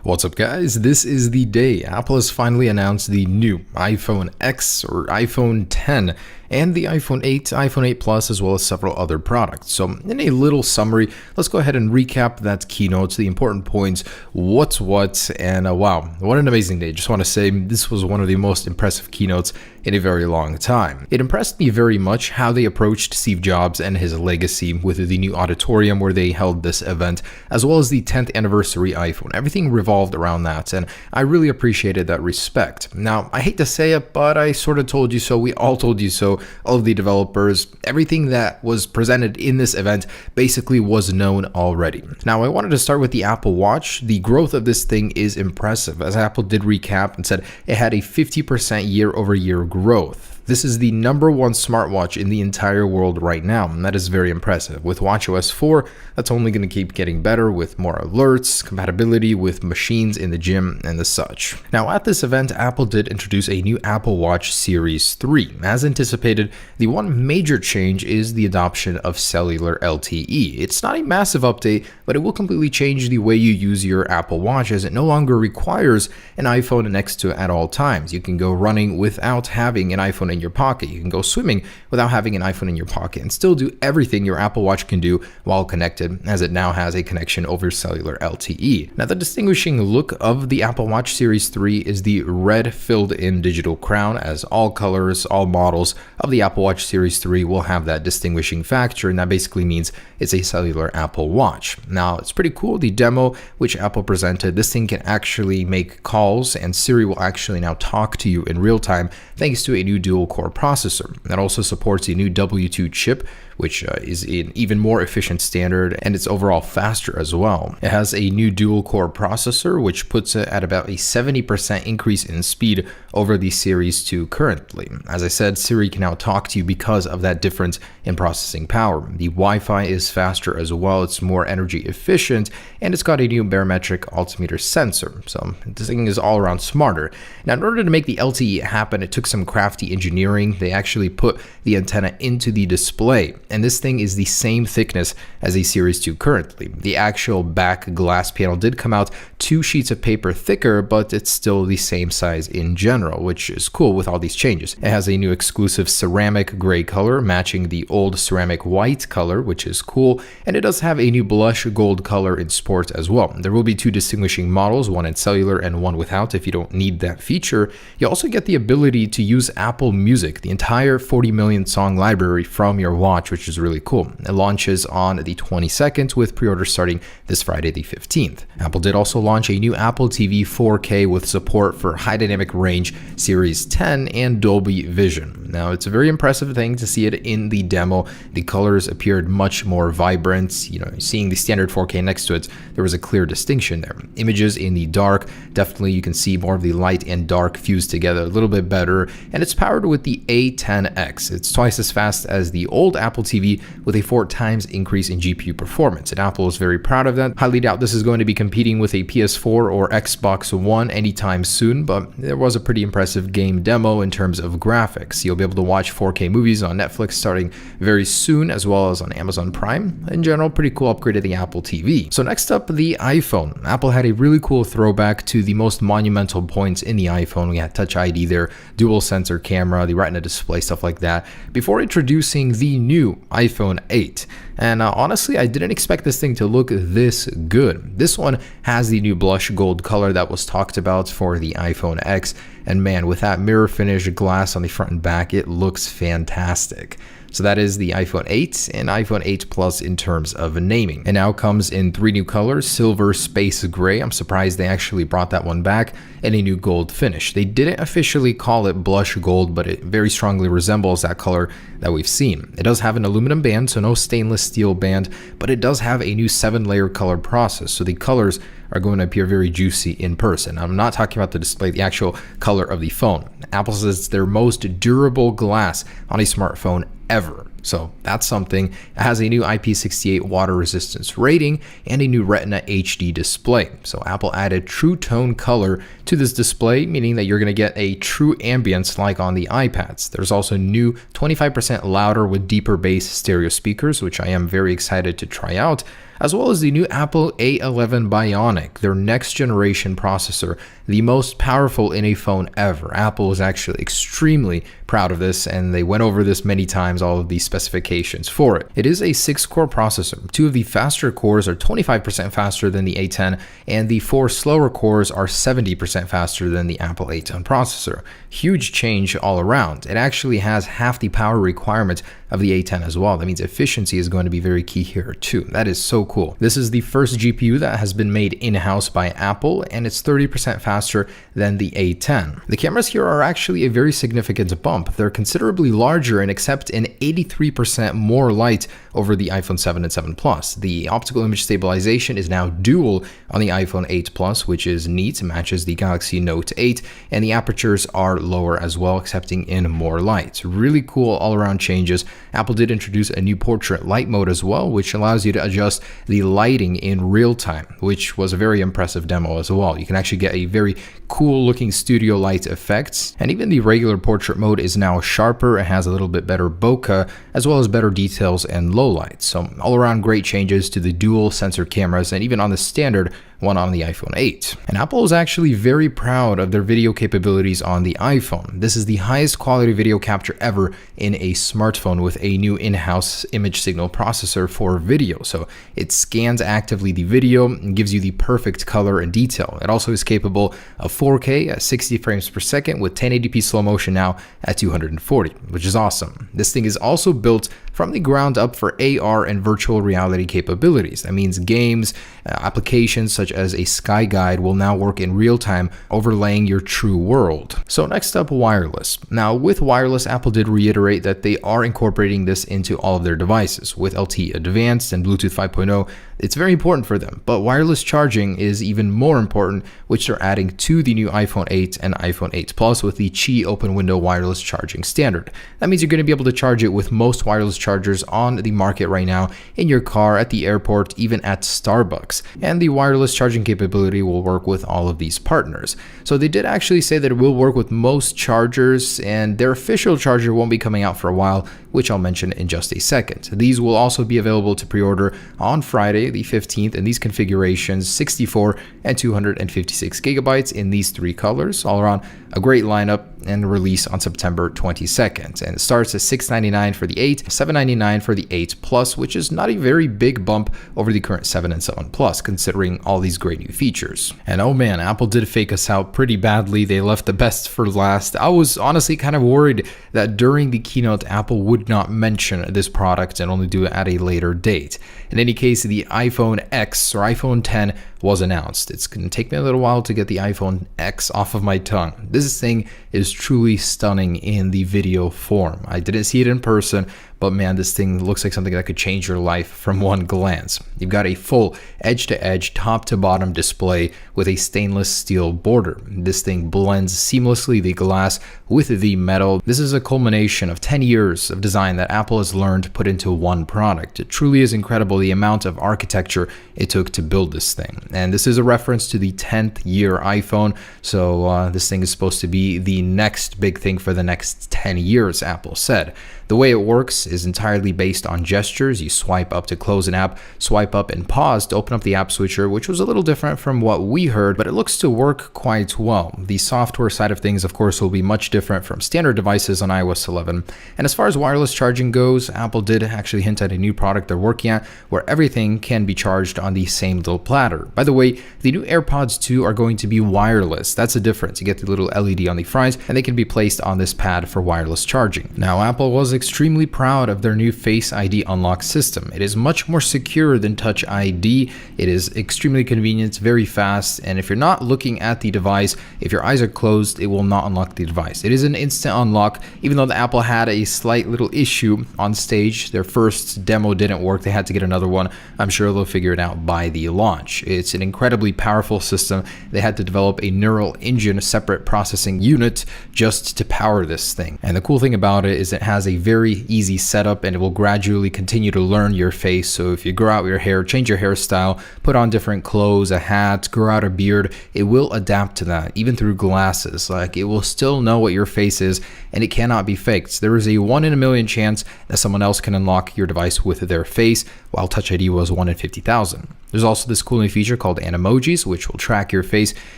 What's up, guys? This is the day Apple has finally announced the new iPhone X or iPhone 10 and the iPhone 8, iPhone 8 Plus, as well as several other products. So in a little summary, let's go ahead and recap that keynote, the important points, what's what, and wow, what an amazing day. Just want to say this was one of the most impressive keynotes in a very long time. It impressed me very much how they approached Steve Jobs and his legacy with the new auditorium where they held this event, as well as the 10th anniversary iPhone. Everything revolved around that, and I really appreciated that respect. Now, I hate to say it, but I sort of told you so. We all told you so. All of the developers, everything that was presented in this event basically was known already. Now, I wanted to start with the Apple Watch. The growth of this thing is impressive, as Apple did recap and said it had a 50% year-over-year growth. This is the #1 smartwatch in the entire world right now, and that is very impressive. With watchOS 4, that's only going to keep getting better with more alerts, compatibility with machines in the gym, and the such. Now, at this event, Apple did introduce a new Apple Watch Series 3. As anticipated, the one major change is the adoption of cellular LTE. It's not a massive update, but it will completely change the way you use your Apple Watch, as it no longer requires an iPhone next to it at all times. You can go running without having an iPhone in your pocket. You can go swimming without having an iPhone in your pocket and still do everything your Apple Watch can do while connected, as it now has a connection over cellular LTE. Now, the distinguishing look of the Apple Watch Series 3 is the red filled-in digital crown, as all colors, all models of the Apple Watch Series 3 will have that distinguishing factor, and that basically means it's a cellular Apple Watch. Now, it's pretty cool. The demo which Apple presented, this thing can actually make calls, and Siri will actually now talk to you in real time thanks to a new dual-core processor. That also supports a new W2 chip, which is an even more efficient standard, and it's overall faster as well. It has a new dual-core processor, which puts it at about a 70% increase in speed over the Series 2 currently. As I said, Siri can now talk to you because of that difference in processing power. The Wi-Fi is faster as well, it's more energy efficient, and it's got a new barometric altimeter sensor. So this thing is all around smarter. Now, in order to make the LTE happen, it took some crafty engineering. They actually put the antenna into the display, and this thing is the same thickness as a Series 2 currently. The actual back glass panel did come out 2 sheets of paper thicker, but it's still the same size in general, which is cool with all these changes. It has a new exclusive ceramic gray color matching the old ceramic white color, which is cool, and it does have a new blush gold color in sports as well. There will be 2 distinguishing models, one in cellular and one without if you don't need that feature. You also get the ability to use Apple Music, the entire 40 million song library from your watch, which is really cool. It launches on the 22nd with pre-order starting this Friday the 15th. Apple did also launch a new Apple TV 4K with support for high dynamic range Series 10 and Dolby Vision. Now, it's a very impressive thing to see it in the demo. The colors appeared much more vibrant. You know, seeing the standard 4K next to it, there was a clear distinction there. Images in the dark, definitely you can see more of the light and dark fused together a little bit better, and it's powered with the A10X. It's twice as fast as the old Apple TV with a 4 times increase in GPU performance, and Apple is very proud of that. Highly doubt this is going to be competing with a PS4 or Xbox One anytime soon, but there was a pretty impressive game demo in terms of graphics. You'll be able to watch 4K movies on Netflix starting very soon, as well as on Amazon Prime. In general, pretty cool upgrade to the Apple TV. So next up, the iPhone. Apple had a really cool throwback to the most monumental points in the iPhone. We had Touch ID there, dual sensor camera, the Retina display, stuff like that, before introducing the new iPhone 8. And honestly, I didn't expect this thing to look this good. This one has the new blush gold color that was talked about for the iPhone X, and man, with that mirror finish glass on the front and back, it looks fantastic. So that is the iPhone 8 and iPhone 8 Plus in terms of naming. It now comes in 3 new colors: silver, space gray. I'm surprised they actually brought that one back, and a new gold finish. They didn't officially call it blush gold, but it very strongly resembles that color that we've seen. It does have an aluminum band, so no stainless steel band, but it does have a new 7-layer color process, so the colors are going to appear very juicy in person. I'm not talking about the display, the actual color of the phone. Apple says it's their most durable glass on a smartphone ever. So that's something. It has a new IP68 water resistance rating and a new Retina HD display. So Apple added true tone color to this display, meaning that you're going to get a true ambience like on the iPads. There's also new 25% louder with deeper bass stereo speakers, which I am very excited to try out. as well as the new Apple A11 Bionic, their next generation processor, the most powerful in a phone ever. Apple was actually extremely proud of this, and they went over this many times, all of the specifications for it. It is a 6-core processor. 2 of the faster cores are 25% faster than the A10, and the 4 slower cores are 70% faster than the Apple A10 processor. Huge change all around. It actually has half the power requirement of the A10 as well. That means efficiency is going to be very key here too. That is so cool. This is the first GPU that has been made in-house by Apple, and it's 30% faster than the A10. The cameras here are actually a very significant bump. They're considerably larger and accept an 83% more light over the iPhone 7 and 7 Plus. The optical image stabilization is now dual on the iPhone 8 Plus, which is neat, matches the Galaxy Note 8, and the apertures are lower as well, accepting in more light. Really cool all-around changes. Apple did introduce a new portrait light mode as well, which allows you to adjust the lighting in real time, which was a very impressive demo as well. You can actually get a very cool looking studio light effects, and even the regular portrait mode is now sharper. It has a little bit better bokeh as well as better details and low lights. So all around great changes to the dual sensor cameras and even on the standard one on the iPhone 8. And Apple is actually very proud of their video capabilities on the iPhone. This is the highest quality video capture ever in a smartphone with a new in-house image signal processor for video. So it scans actively the video and gives you the perfect color and detail. It also is capable of 4K at 60 frames per second with 1080p slow motion now at 240, which is awesome. This thing is also built from the ground up for AR and virtual reality capabilities. That means games, applications such as a Sky Guide will now work in real time, overlaying your true world. So next up, wireless. Now with wireless, Apple did reiterate that they are incorporating this into all of their devices. With LTE Advanced and Bluetooth 5.0, it's very important for them, but wireless charging is even more important, which they're adding to the new iPhone 8 and iPhone 8 Plus with the Qi open window wireless charging standard. That means you're going to be able to charge it with most wireless chargers on the market right now, in your car, at the airport, even at Starbucks. And the wireless charging capability will work with all of these partners. So they did actually say that it will work with most chargers, and their official charger won't be coming out for a while, which I'll mention in just a second. These will also be available to pre-order on Friday the 15th in these configurations, 64 and 256 gigabytes in these 3 colors. All around a great lineup, and release on September 22nd. And it starts at $699 for the 8, $799 for the 8 Plus, which is not a very big bump over the current 7 and 7 Plus, considering all these great new features. And oh man, Apple did fake us out pretty badly. They left the best for last. I was honestly kind of worried that during the keynote, Apple would not mention this product and only do it at a later date. In any case, the iPhone X or iPhone 10 was announced. It's going to take me a little while to get the iPhone X off of my tongue. This thing is truly stunning in the video form. I didn't see it in person, but man, this thing looks like something that could change your life from one glance. You've got a full edge-to-edge, top-to-bottom display with a stainless steel border. This thing blends seamlessly the glass with the metal. This is a culmination of 10 years of design that Apple has learned to put into one product. It truly is incredible the amount of architecture it took to build this thing. And this is a reference to the 10th year iPhone, so this thing is supposed to be the next big thing for the next 10 years, Apple said. The way it works is entirely based on gestures. You swipe up to close an app, swipe up and pause to open up the app switcher, which was a little different from what we heard, but it looks to work quite well. The software side of things, of course, will be much different from standard devices on iOS 11. And as far as wireless charging goes, Apple did actually hint at a new product they're working at where everything can be charged on the same little platter. By the way, the new AirPods 2 are going to be wireless. That's the difference. You get the little LED on the front, and they can be placed on this pad for wireless charging. Now, Apple was extremely proud of their new Face ID unlock system. It is much more secure than Touch ID. It is extremely convenient, very fast, and if you're not looking at the device, if your eyes are closed, it will not unlock the device. It is an instant unlock, even though the Apple had a slight little issue on stage. Their first demo didn't work. They had to get another one. I'm sure they'll figure it out by the launch. It's an incredibly powerful system. They had to develop a neural engine, a separate processing unit, just to power this thing. And the cool thing about it is it has a very easy setup, and it will gradually continue to learn your face. So if you grow out your hair, change your hairstyle, put on different clothes, a hat, grow out a beard, it will adapt to that, even through glasses. Like, it will still know what your face is, and it cannot be faked. There is a 1 in a million chance that someone else can unlock your device with their face. while Touch ID was 1 in 50,000. There's also this cool new feature called Animojis, which will track your face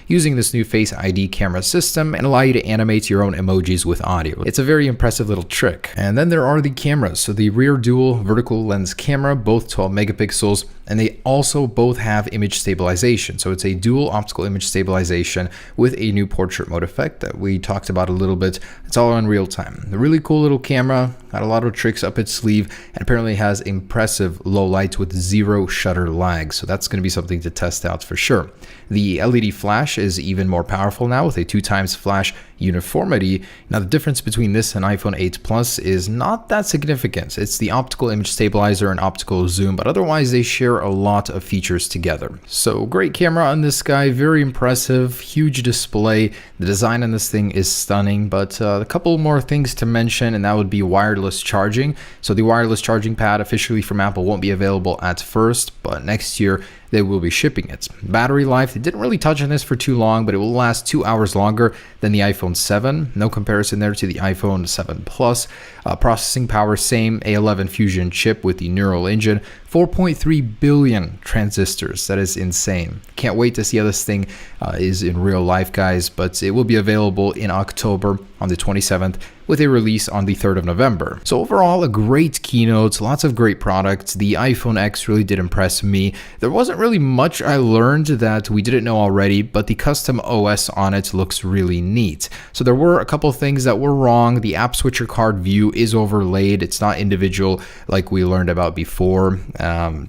using this new Face ID camera system and allow you to animate your own emojis with audio. It's a very impressive little trick. And then there are the cameras. So the rear dual vertical lens camera, both 12 megapixels, and they also both have image stabilization. So it's a dual optical image stabilization with a new portrait mode effect that we talked about a little bit. It's all in real time. A really cool little camera, got a lot of tricks up its sleeve, and apparently has impressive low lights with 0 shutter lag. So that's going to be something to test out for sure. The LED flash is even more powerful now with a 2x flash uniformity. Now the difference between this and iPhone 8 Plus is not that significant. It's the optical image stabilizer and optical zoom, but otherwise they share a lot of features together. So great camera on this guy, very impressive, huge display. The design on this thing is stunning, but a couple more things to mention, and that would be wireless charging. So the wireless charging pad officially from Apple won't be available at first, but next year they will be shipping it. Battery life, they didn't really touch on this for too long, but it will last 2 hours longer than the iPhone 7. No comparison there to the iPhone 7 Plus. Processing power, same A11 Fusion chip with the neural engine. 4.3 billion transistors. That is insane. Can't wait to see how this thing is in real life, guys, but it will be available in October on the 27th with a release on the 3rd of November. So overall, a great keynote, lots of great products. The iPhone X really did impress me. There wasn't really much I learned that we didn't know already, but the custom OS on it looks really neat. So there were a couple things that were wrong. The app switcher card view is overlaid. It's not individual like we learned about before.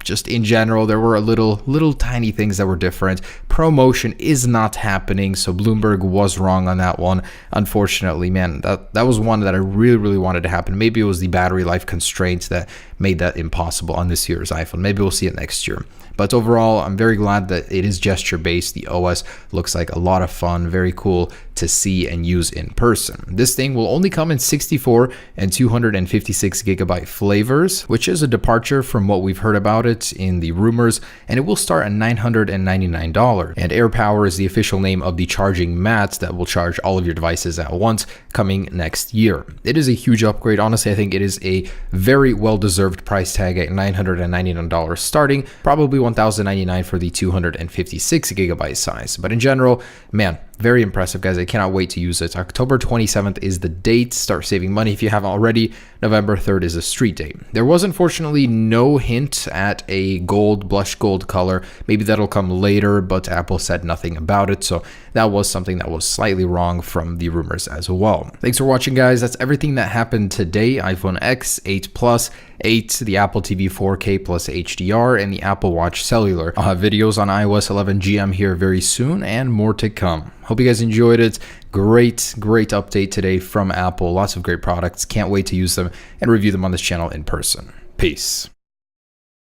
Just in general, there were a little tiny things that were different. ProMotion is not happening, so Bloomberg was wrong on that one. Unfortunately, man, that was one that I really wanted to happen. Maybe it was the battery life constraints that made that impossible on this year's iPhone. Maybe we'll see it next year. But overall, I'm very glad that it is gesture-based. The OS looks like a lot of fun, very cool to see and use in person. This thing will only come in 64 and 256 gigabyte flavors, which is a departure from what we've heard about it in the rumors, and it will start at $999. And AirPower is the official name of the charging mat that will charge all of your devices at once, coming next year. It is a huge upgrade. Honestly, I think it is a very well-deserved price tag at $999 starting, probably $1,099 for the 256 gigabyte size. But in general, man, very impressive, guys. I cannot wait to use it. October 27th is the date. Start saving money if you haven't already. November 3rd is a street date. There was unfortunately no hint at a blush gold color. Maybe that'll come later, but Apple said nothing about it. So that was something that was slightly wrong from the rumors as well. Thanks for watching, guys. That's everything that happened today. iPhone X, 8 Plus, 8, the Apple TV 4K plus HDR, and the Apple Watch Cellular. I'll have videos on iOS 11 GM here very soon and more to come. Hope you guys enjoyed it. Great update today from Apple. Lots of great products. Can't wait to use them and review them on this channel in person. Peace.